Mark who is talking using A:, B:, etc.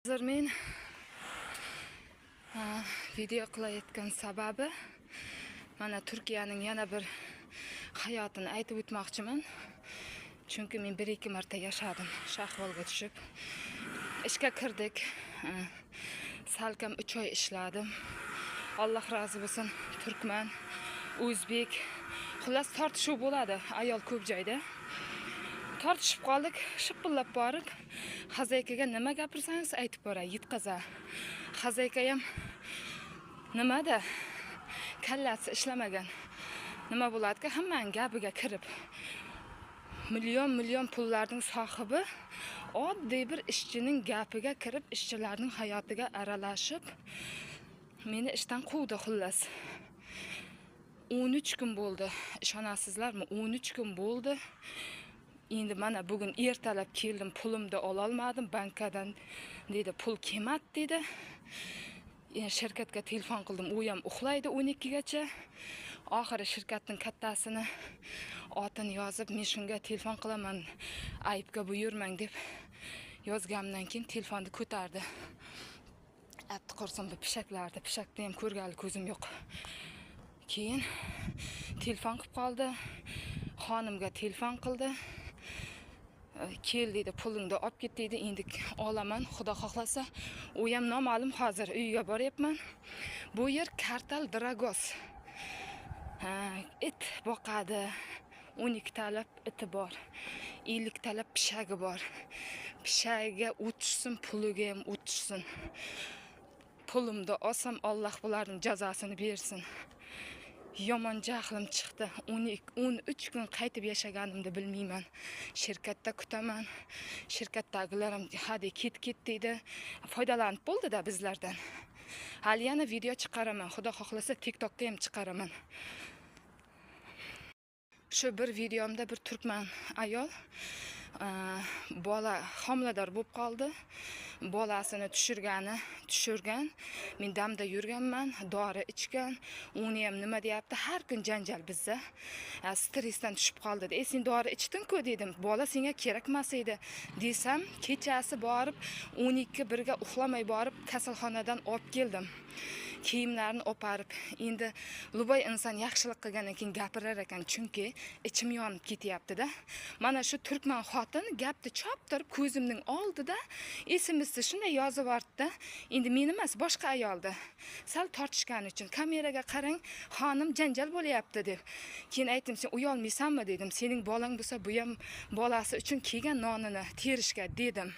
A: Hozir men video qilayotgan sababi mana Turkiyaning yana bir hayotini aytib o'tmoqchiman. Chunki men 1-2 marta yashadim, shahvolga tushib. Ishga kirdik. Salkam 3 oy ishladim. Alloh rozi bo'lsin. Turkman, o'zbek, xullas tortishuv bo'ladi, ayol ko'p joyda. Tortishib qoldik, shipillab borib, xazaykaga nima gapirsangiz aytib boray, yetqaza. Xazayka ham nimada kallasi ishlamagan. Nima bo'ladi-ki, hammaning gapiga kirib, million pullarning sohibi oddiy bir ishchining gapiga kirib, ishchilarning hayotiga aralashib, meni ishdan quvdi xullas. 13 kun bo'ldi. Ishonasizlarmi? 13 kun bo'ldi. Endi mana bugun ertalab keldim, pulimni ola olmadim, bankadan dedi, pul kelmadi dedi. Shirkatga telefon qildim, u ham uxlaydi 12 gacha. Oxiri shirkatning kattasini otini yozib, men shunga telefon qilaman, aybga buyurmang deb yozganimdan keyin telefonni ko'tardi. Atti qursin bu pishaklarni, pishakni ham ko'rgani ko'zim yo'q. Keyin telefon qilib qoldi. Xonimga telefon qildi. Kel dedi, pulingni olib ket dedi, endi olaman, xudo xohlasa. U ham noma'lum, hozir uyga boryapman. Bu yer Kartal Dragos. It boqadi. 12 talab iti bor. 50 talab pishagi bor. Pishagiga o'tishsin, puliga ham o'tishsin. Pulimni olsam, Alloh bularning jazosini bersin. Yomon jahlim chiqdi. 13 kun qaytib yashaganimni bilmayman. Shirkatda kutaman. Shirkatdagilar ham hadi ket deydi. Foydalanib bo'ldi-da bizlardan. Hali yana video chiqaraman. Xudo xohlasa TikTokka ham chiqaraman. Shu bir videomda bir turkman ayol bola homilador bo'lib qoldi. Bolasini tushirgan. Men damda yurganman, dori ichgan. Uni ham nima deyapti? Har kun janjal bizda. Stressdan tushib qoldi. Sen dori ichding-ku dedim. Bola senga kerakmas edi desam, kechasi borib 12:1ga uxlamay borib kasalxonadan olib keldim. Kiyimlarini oparib, endi luboy inson yaxshilik qilgandan keyin gapirar ekan, chunki ichim yonib ketyapti-da. Mana shu turkman xotin gapni choptirib ko'zimning oldida esimizda shunday yozib yordi-da. Endi men emas, boshqa ayoldi. Sal tortishgan uchun kameraga qarang, xonim janjal bo'lyapti deb. Keyin aytdim, sen uyolmaysanmi dedim. Sening bolang bo'lsa, bu ham bolasi uchun kelgan nonini terishga dedim.